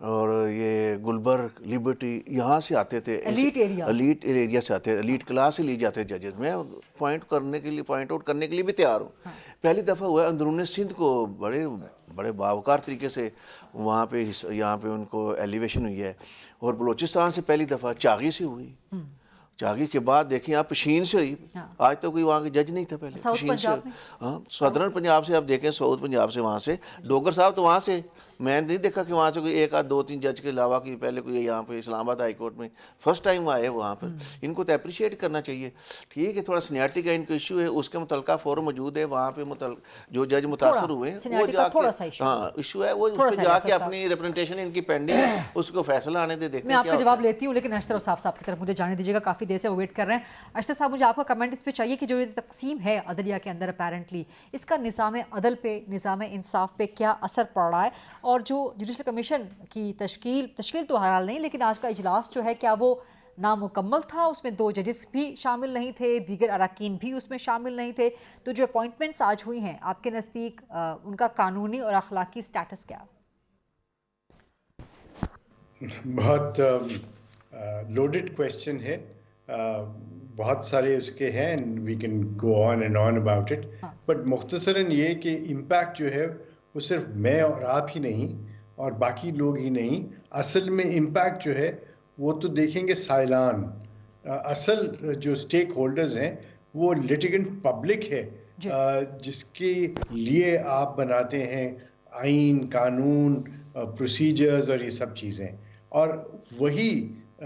اور یہ گلبرگ، لبرٹی، یہاں سے آتے تھے، ایلیٹ ایریا سے آتے، ایلیٹ کلاس سے لی جاتے ججز۔ میں پوائنٹ آؤٹ کرنے کے لیے بھی تیار ہوں۔ پہلی دفعہ ہوا ہے اندرون سندھ کو بڑے باوقار طریقے سے وہاں پہ یہاں پہ ان کو ایلیویشن ہوئی ہے، اور بلوچستان سے پہلی دفعہ چاغی سے ہوئی، چاغی کے بعد دیکھیں آپ پشین سے ہوئی، آج تو کوئی وہاں کے جج نہیں تھا پہلے، پشین سے۔ ہاں، صدرن پنجاب سے آپ دیکھیں، سعود پنجاب سے، وہاں سے ڈوگر صاحب تو وہاں سے، میں نہیں دیکھا کہ وہاں سے کوئی 1 آدھ 2 3 جج کے علاوہ کہ پہلے کوئی یہاں پہ اسلام آباد ہائی کورٹ میں فرسٹ ٹائم آئے وہاں پر۔ ان کو تو اپریشیٹ کرنا چاہیے، ٹھیک ہے، تھوڑا سینیارٹی کا ان کو ایشو ہے، اس کے متعلقہ فورم موجود ہے، وہاں پہ جو جج متاثر ہوئے ہیں وہ جا کے، ہاں ایشو ہے، وہ اس پہ جا کے اپنی ریپرزنٹیشن ان کی پینڈنگ ہے، اس کو فیصلہ آنے دے، دیکھتے ہیں۔ میں آپ کا جواب لیتی ہوں، لیکن اشتر الصاف صاحب کی طرف مجھے جانے دیجیے گا، کافی دیر سے وہ ویٹ کر رہے ہیں۔ اشتر صاحب، مجھے آپ کا کمنٹ اس پہ چاہیے کہ جو یہ تقسیم ہے عدلیہ کے اندر اپیرنٹلی، اس کا نظام عدل پہ، نظام انصاف پہ کیا اثر پڑ رہا ہے، اور جو جوڈیشل کمیشن کی تشکیل تو حال نہیں، لیکن آج کا اجلاس جو ہے کیا وہ نامکمل تھا؟ اس میں 2 ججز بھی شامل نہیں تھے، دیگر اراکین بھی اس میں شامل نہیں تھے، تو جو اپوائنٹمنٹس آج ہوئی ہیں آپ کے نزدیک ان کا قانونی اور اخلاقی سٹیٹس کیا؟ بہت لوڈڈ کویسچن ہے، بہت سارے اس کے ہیں، we can go on and on about it, but مختصراً یہ کہ امپیکٹ جو ہے وہ صرف میں اور آپ ہی نہیں اور باقی لوگ ہی نہیں، اصل میں امپیکٹ جو ہے وہ تو دیکھیں گے سائلان، اصل جو اسٹیک ہولڈرز ہیں وہ لیٹیگنٹ پبلک ہے، جس کے لیے آپ بناتے ہیں آئین، قانون، پروسیجرز اور یہ سب چیزیں، اور وہی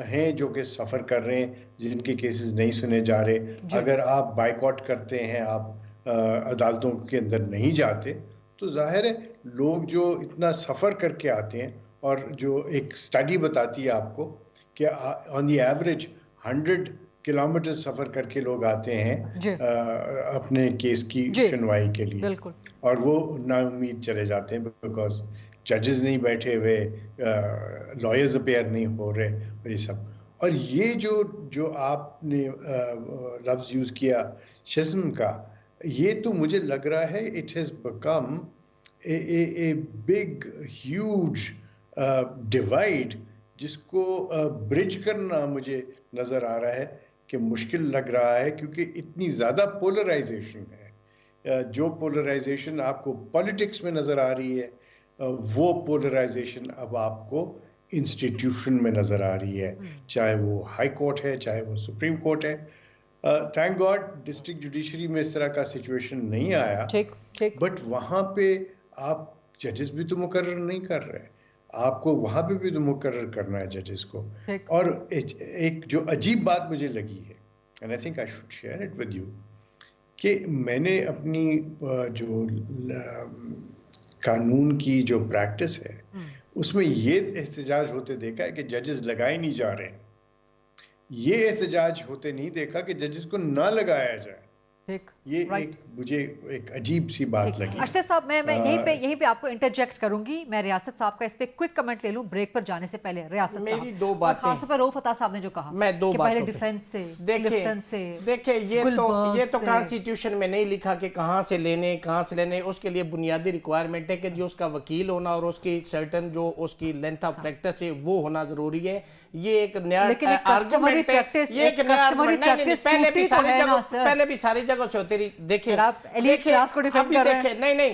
ہیں جو کہ سفر کر رہے ہیں، جن کے کیسز نہیں سنے جا رہے۔ اگر آپ بائیکاٹ کرتے ہیں، آپ عدالتوں کے اندر نہیں جاتے، تو ظاہر ہے لوگ جو اتنا سفر کر کے آتے ہیں، اور جو ایک سٹڈی بتاتی ہے آپ کو کہ آن دی ایوریج 100 کلومیٹر سفر کر کے لوگ آتے ہیں اپنے کیس کی سنوائی کے لیے، اور وہ نا امید چلے جاتے ہیں، بیکاز ججز نہیں بیٹھے ہوئے، لائرز اپیئر نہیں ہو رہے، اور یہ سب۔ اور یہ جو آپ نے لفظ یوز کیا شزم کا، یہ تو مجھے لگ رہا ہے it has become a big huge divide جس کو برج کرنا مجھے نظر آ رہا ہے کہ مشکل لگ رہا ہے، کیونکہ اتنی زیادہ پولرائزیشن ہے. جو پولرائزیشن آپ کو پالیٹکس میں نظر آ رہی ہے وہ پولرائزیشن اب آپ کو انسٹیٹیوشن میں نظر آ رہی ہے، چاہے وہ ہائی کورٹ ہے چاہے وہ سپریم کورٹ ہے. تھینک گاڈ ڈسٹرکٹ جوڈیشری میں اس طرح کا سچویشن نہیں آیا، بٹ وہاں پہ آپ ججز بھی تو مقرر نہیں کر رہے، آپ کو وہاں پہ بھی تو مقرر کرنا ہے ججز کو. اور ایک جو عجیب بات مجھے لگی ہے، and I think I should share it with you, کہ میں نے اپنی جو قانون کی جو پریکٹس ہے اس میں یہ احتجاج ہوتے دیکھا ہے کہ ججز لگائے نہیں جا رہے، یہ احتجاج ہوتے نہیں دیکھا کہ ججز کو نہ لگایا جائے. یہ ایک مجھے ایک عجیب سی بات لگی. اشتے صاحب میں یہیں پہ آپ کو انٹرجیکٹ کروں گی. میں ریاست صاحب کا اس پہ کوئک کمنٹ لے لوں بریک پر جانے سے پہلے. ریاست صاحب میری دو باتیں، خاص طور پر رؤف فتح صاحب نے جو کہا میں دو باتوں پہلے ڈیفنس سے کلفٹن سے، دیکھیں یہ تو کانسٹیٹیوشن میں نہیں لکھا کہ کہاں سے لینے. اس کے لیے بنیادی ریکوائرمنٹ ہے کہ جو اس کا وکیل ہونا اور اس کی سرٹن جو اس کی لینتھ آف پریکٹس ہے وہ ہونا ضروری ہے. یہ ایک نیا کسٹمری پریکٹس پہلے بھی ساری جگہ سے ہوتی رہی. دیکھیں نہیں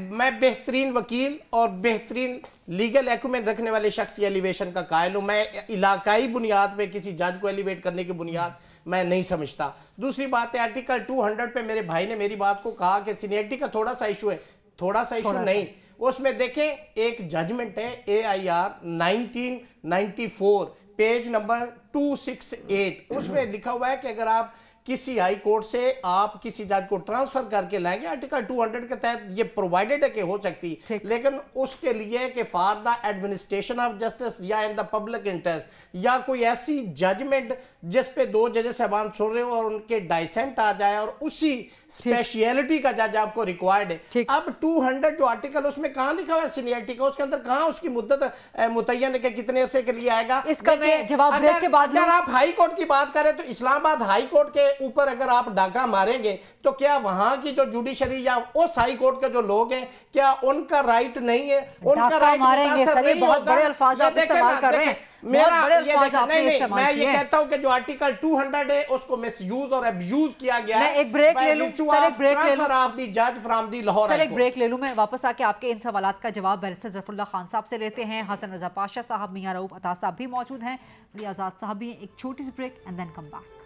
میں بہترین وکیل اور بہترین لیگل ایکومنٹ رکھنے والے شخص کی ایلیویشن کا قائل ہوں. میں علاقائی بنیاد پہ کسی جج کو ایلیویٹ کرنے کی بنیاد میں نہیں سمجھتا. دوسری بات ہے آرٹیکل 200 پہ میرے بھائی نے میری بات کو کہا کہ سینئرٹی کا تھوڑا سا ایشو نہیں. اس میں دیکھیں ایک ججمنٹ ہے AIR 1994 پیج نمبر 268. اس میں لکھا ہوا ہے کہ اگر آپ کسی ہائی کورٹ سے آپ کسی جج کو ٹرانسفر کر کے لائیں گے، آرٹیکل 200 کے تحت یہ پرووائڈڈ ہے کہ ہو سکتی، لیکن اس کے لیے کہ for the administration of justice یا ان دا پبلک انٹرسٹ یا کوئی ایسی ججمنٹ جس پہ دو ججز صاحبان سن رہے ہو اور ان کے ڈائسنٹ آ جائے اور اسی اسپیشیلٹی کا جج آپ کو ریکوائرڈ ہے. اب 200 جو آرٹیکل اس میں کہاں لکھا ہوا ہے سینئرٹی کا، اس کے اندر کہاں اس کی مدت متعین ہے کہ کتنے عرصے کے لیے آئے گا. اس کا میں جواب بریک کے بعد اگر آپ ہائی کورٹ کی بات کریں تو اسلام آباد ہائی کورٹ کے اوپر اگر آپ ڈاکہ ماریں گے تو کیا وہاں کی جو جوڈیشری یا اس ہائی کورٹ کے جو لوگ ہیں کیا ان کا رائٹ نہیں ہے؟ ان کا رائٹ متاثر نہیں ہوگا. بہت بڑے الفاظ آپ استعمال کر رہے ہیں. میں یہ کہتا ہوں کہ جو آرٹیکل 200 ہے اس کو مس یوز اور ابیوز کیا گیا ہے. میں ایک بریک لے لوں، ایک بریک لے لوں. میں واپس آ کے آپ کے ان سوالات کا جواب بیرسٹر ظفر اللہ خان صاحب سے لیتے ہیں. حسن رضا پاشا صاحب، میاں رؤف فتح صاحب بھی موجود ہیں، علی آزاد صاحب بھی. ایک چھوٹی سی break and then come back.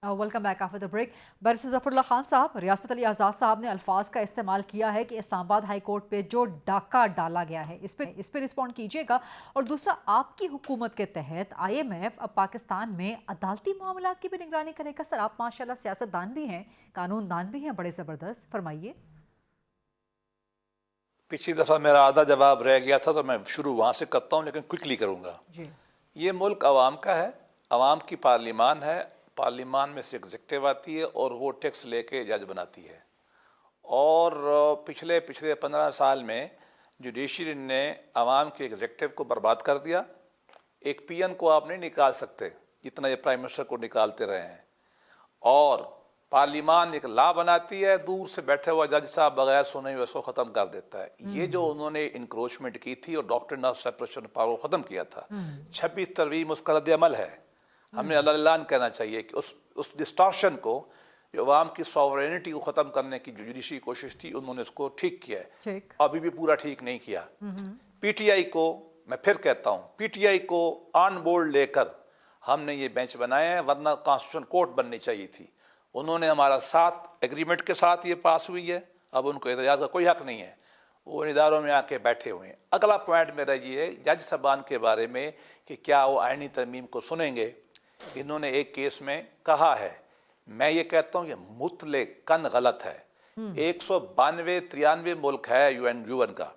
Welcome back after the break. Barrister Zafarullah Khan صاحب، ریاست علی آزاد صاحب نے الفاظ کا استعمال کیا ہے کہ اسلام آباد ہائی کورٹ پہ جو ڈاکہ ڈالا گیا ہے اس پہ رسپونڈ کیجیے گا. اور دوسرا، آپ کی حکومت کے تحت IMF اب پاکستان میں عدالتی معاملات کی بھی نگرانی کرے گا. سر آپ ماشاءاللہ سیاست دان بھی ہیں، قانون دان بھی ہیں، بڑے زبردست، فرمائیے. پچھلی دفعہ میرا آدھا جواب رہ گیا تھا تو میں شروع وہاں سے کرتا ہوں، لیکن کوئکلی کروں گا. یہ ملک عوام کا ہے، عوام کی پارلیمان ہے، پارلیمان میں سے ایگزیکٹو آتی ہے اور وہ ٹیکس لے کے جج بناتی ہے. اور پچھلے 15 سال میں جوڈیشری نے عوام کے ایگزیکٹو کو برباد کر دیا. ایک PN کو آپ نہیں نکال سکتے جتنا یہ پرائم منسٹر کو نکالتے رہے ہیں. اور پارلیمان ایک لا بناتی ہے، دور سے بیٹھے ہوا جج صاحب بغیر سنے ہوئے اس کو ختم کر دیتا ہے. یہ جو انہوں نے انکروچمنٹ کی تھی اور ڈاکٹرن آف سیپریشن آف پاور ختم کیا تھا، 26 ترمیم اس کا رد عمل ہے. ہمیں اعلان کہنا چاہیے کہ اس ڈسٹارشن کو، جو عوام کی سوورینٹی کو ختم کرنے کی جو جوڈیشری کوشش تھی، انہوں نے اس کو ٹھیک کیا ہے. ابھی بھی پورا ٹھیک نہیں کیا. PTI کو میں پھر کہتا ہوں، PTI کو آن بورڈ لے کر ہم نے یہ بینچ بنایا ہے، ورنہ کانسٹیٹیوشن کورٹ بننی چاہیے تھی. انہوں نے ہمارا ساتھ ایگریمنٹ کے ساتھ یہ پاس ہوئی ہے، اب ان کو احتجاج کا کوئی حق نہیں ہے، وہ اداروں میں آ کے بیٹھے ہوئے ہیں. اگلا پوائنٹ میرا یہ ہے جج صاحبان کے بارے میں کہ کیا وہ آئینی ترمیم کو سنیں گے. انہوں نے ایک کیس میں کہا ہے، میں یہ کہتا ہوں یہ مطلقاً غلط ہے. 192-93 ملک ہے UN کا،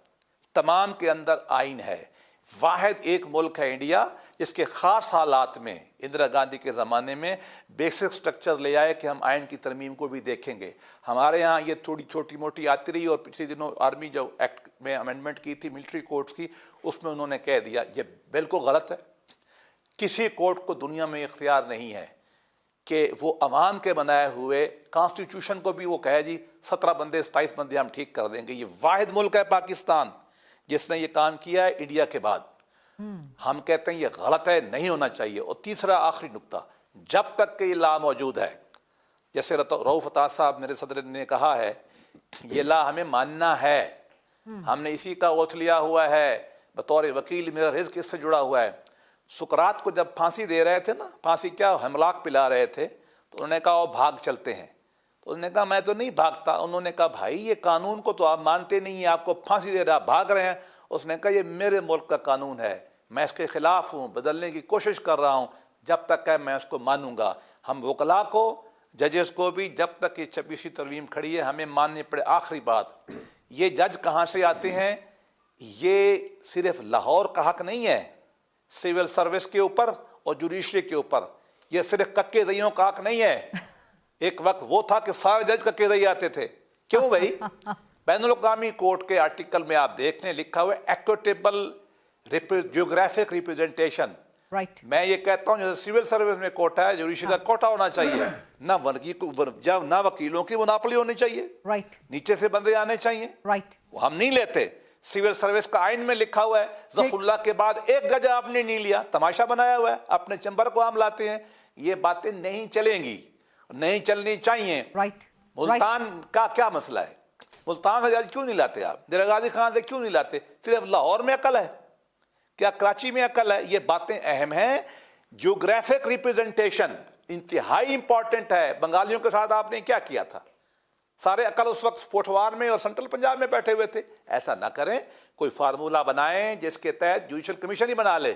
تمام کے اندر آئین ہے. واحد ایک ملک ہے انڈیا جس کے خاص حالات میں اندرا گاندھی کے زمانے میں بیسک سٹرکچر لے آئے کہ ہم آئین کی ترمیم کو بھی دیکھیں گے. ہمارے ہاں یہ تھوڑی چھوٹی موٹی آتی رہی، اور پچھلے دنوں آرمی جو ایکٹ میں امینڈمنٹ کی تھی ملٹری کورٹس کی، اس میں انہوں نے کہہ دیا یہ بالکل غلط ہے. کسی کورٹ کو دنیا میں اختیار نہیں ہے کہ وہ عوام کے بنائے ہوئے کانسٹیٹیوشن کو بھی وہ کہے جی 17 بندے 27 بندے ہم ٹھیک کر دیں گے. یہ واحد ملک ہے پاکستان جس نے یہ کام کیا ہے انڈیا کے بعد. ہم کہتے ہیں یہ غلط ہے, نہیں ہونا چاہیے. اور تیسرا آخری نقطہ, جب تک کہ یہ لا موجود ہے, جیسے رؤف عطا صاحب میرے صدر نے کہا ہے, یہ لا ہمیں ماننا ہے, ہم نے اسی کا اوتھ لیا ہوا ہے بطور وکیل, میرا رزق اس سے جڑا ہوا ہے. سقراط کو جب پھانسی دے رہے تھے نا, پھانسی کیا ہملاک پلا رہے تھے, تو انہوں نے کہا وہ بھاگ چلتے ہیں. تو انہوں نے کہا میں تو نہیں بھاگتا. انہوں نے کہا بھائی یہ قانون کو تو آپ مانتے نہیں ہیں, آپ کو پھانسی دے رہا, بھاگ رہے ہیں. اس نے کہا یہ میرے ملک کا قانون ہے, میں اس کے خلاف ہوں, بدلنے کی کوشش کر رہا ہوں, جب تک کہ میں اس کو مانوں گا. ہم وکلا کو, ججز کو بھی جب تک یہ 26ویں ترمیم کھڑی ہے ہمیں ماننے پڑے. آخری بات, یہ جج کہاں سے آتے ہیں؟ یہ صرف لاہور کا حق نہیں ہے سول سروس کے اوپر اور جوڈیشری کے اوپر, یہ صرف ککے زئیوں کا حق نہیں ہے. ایک وقت وہ تھا کہ سارے جج ککے زئی آتے تھے. کیوں بھائی؟ بین الاقوامی کورٹ کے آرٹیکل میں آپ دیکھتے ہیں لکھا ہوا ہے ایکوٹیبل جیوگرافک ریپریزنٹیشن. رائٹ. میں یہ کہتا ہوں جیسے سول سروس میں کوٹا ہے, جوڈیشری کا کوٹا ہونا چاہیے. نہ وکیلوں کی مناپلی ہونی چاہیے, رائٹ, نیچے سے بندے آنے چاہیے. رائٹ. ہم نہیں لیتے. سول سروس کا آئین میں لکھا ہوا ہے ظفر اللہ کے بعد ایک جج آپ نے نہیں لیا, تماشا بنایا ہوا ہے, اپنے چمبر کو ہم لاتے ہیں. یہ باتیں نہیں چلیں گی, نہیں چلنی چاہیے. رائٹ. ملتان کا کیا مسئلہ ہے؟ ملتان سے جج کیوں نہیں لاتے آپ؟ دیر غازی خان سے کیوں نہیں لاتے؟ صرف لاہور میں عقل ہے کیا کراچی میں عقل ہے؟ یہ باتیں اہم ہیں. جیوگرافک ریپریزنٹیشن انتہائی امپورٹنٹ ہے. بنگالیوں کے ساتھ آپ نے کیا کیا تھا؟ سارے عقل اس وقت پوٹھوار میں اور سینٹرل پنجاب میں بیٹھے ہوئے تھے. ایسا نہ کریں, کوئی فارمولہ بنائیں جس کے تحت جوڈیشل کمیشن ہی بنا لے,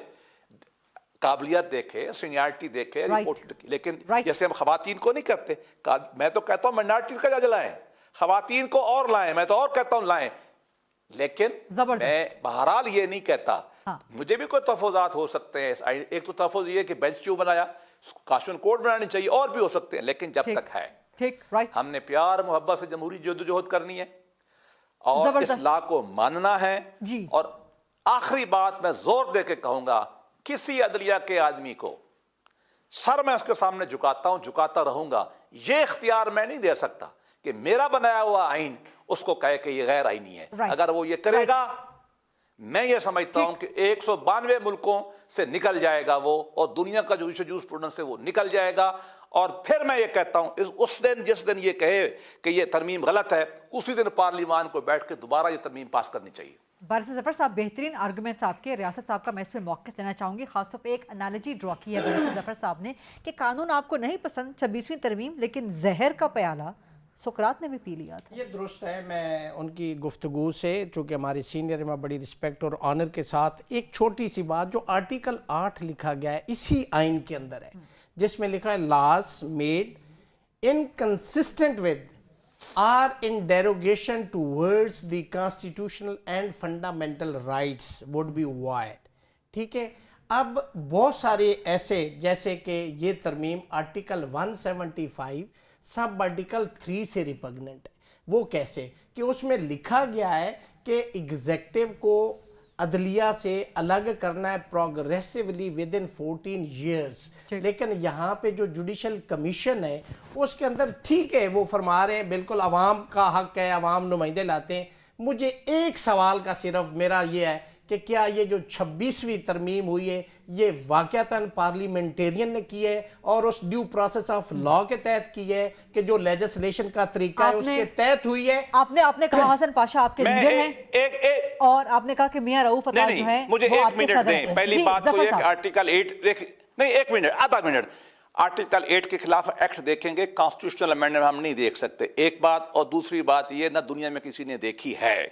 قابلیت دیکھے, سینیارٹی دیکھے, رپورٹ. لیکن جیسے ہم خواتین کو نہیں کرتے, میں تو کہتا ہوں مائنارٹیز کا جج لائیں, خواتین کو اور لائیں, میں تو اور کہتا ہوں لائیں. لیکن میں بہرحال یہ نہیں کہتا, مجھے بھی کوئی تحفظات ہو سکتے ہیں. ایک تو تحفظ یہ کہ بینچ کیوں بنایا, کانسٹیٹیوشن کوڈ بنانی چاہیے, اور بھی ہو سکتے ہیں. لیکن جب تک ہے ہم نے پیار محبت سے جمہوری جدوجہد کرنی ہے اور اس لا کو ماننا ہے. اور آخری بات میں زور دے کے کہوں گا, کسی عدلیہ کے آدمی کو سر میں اس کے سامنے جھکاتا ہوں, جھکاتا رہوں گا. یہ اختیار میں نہیں دے سکتا کہ میرا بنایا ہوا آئین اس کو کہے کہ یہ غیر آئینی ہے. اگر وہ یہ کرے گا, میں یہ سمجھتا ہوں کہ 192 ملکوں سے نکل جائے گا وہ, اور دنیا کا جوڈیشل جورسپروڈنس سے وہ نکل جائے گا. اور پھر میں یہ کہتا ہوں اس دن جس دن یہ کہے کہ یہ ترمیم غلط ہے, اسی دن پارلیمان کو بیٹھ کے دوبارہ یہ ترمیم پاس کرنی چاہیے. بارسٹر ظفر صاحب, بہترین آرگومنٹس آپ کے. ریاست صاحب کا میں اس پہ موقف لینا چاہوں گی. خاص طور پہ ایک انالوجی ڈرا کی ہے بارسٹر ظفر صاحب نے کہ قانون آپ کو نہیں پسند 26ویں ترمیم, لیکن زہر کا پیالہ سقراط نے بھی پی لیا تھا. یہ درست ہے. میں ان کی گفتگو سے, چونکہ ہماری سینئر میں بڑی رسپیکٹ اور آنر کے ساتھ, ایک چھوٹی سی بات جو آرٹیکل 8 لکھا گیا ہے اسی آئین کے اندر ہے, جس میں لکھا ہے laws made inconsistent with are in derogation towards the constitutional and fundamental rights would be void. ٹھیک ہے. اب بہت سارے ایسے, جیسے کہ یہ ترمیم آرٹیکل 175 سب آرٹیکل 3 سے ریپگننٹ ہے. وہ کیسے کہ اس میں لکھا گیا ہے کہ ایگزیکٹو کو عدلیہ سے الگ کرنا ہے پروگریسیولی ود ان 14 ایئرس. لیکن یہاں پہ جو جوڈیشل کمیشن ہے اس کے اندر ٹھیک ہے وہ فرما رہے ہیں بالکل عوام کا حق ہے, عوام نمائندے لاتے ہیں. مجھے ایک سوال کا صرف میرا یہ ہے کہ کیا یہ جو 26ویں ترمیم ہوئی ہے یہ واقعتاً پارلیمنٹیرین نے کی ہے اور اس ڈیو پروسیس آف لا کے تحت کی ہے کہ جو لیجسلیشن کا طریقہ ہے اس کے تحت ہوئی ہے؟ آپ نے کہا حسن پاشا آپ کے لیڈر ہیں, اور آپ نے کہا کہ میاں رؤوف عطا جو ہیں مجھے ایک منٹ دیں. پہلی بات تو یہ کہ آرٹیکل 8 نہیں, ایک منٹ, آدھا منٹ. آرٹیکل 8 کے خلاف ایکٹ دیکھیں گے, کانسٹیٹیوشنل امینڈمنٹ ہم نہیں دیکھ سکتے, ایک بات. اور دوسری بات یہ نہ دنیا میں کسی نے دیکھی ہے,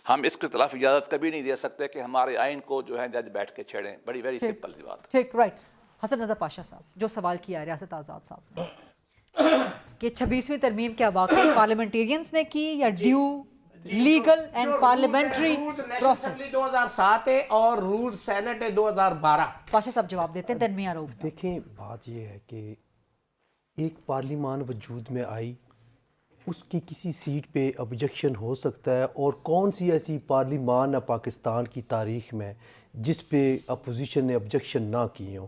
ہم اس کے خلاف اجازت کبھی نہیں دے سکتے کہ ہمارے آئین کو جو ہے جج بیٹھ کے چھیڑیں. بڑی ویری سمپل سی بات. ٹھیک, رائٹ. حسن رضا پاشا صاحب, جو سوال کیا ریاست آزاد صاحب نے کہ 26ویں ترمیم کیا واقعی پارلیمنٹیرینز نے کی یا due legal and parliamentary process 2007 ہے اور رول سینٹ ہے 2012. پاشا صاحب جواب دیتے ہیں, میاں رؤوف صاحب. دیکھیں بات یہ ہے کہ ایک پارلیمان وجود میں آئی, اس کی کسی سیٹ پہ آبجیکشن ہو سکتا ہے, اور کون سی ایسی پارلیمان ہے پاکستان کی تاریخ میں جس پہ اپوزیشن نے آبجیکشن نہ کی ہوں.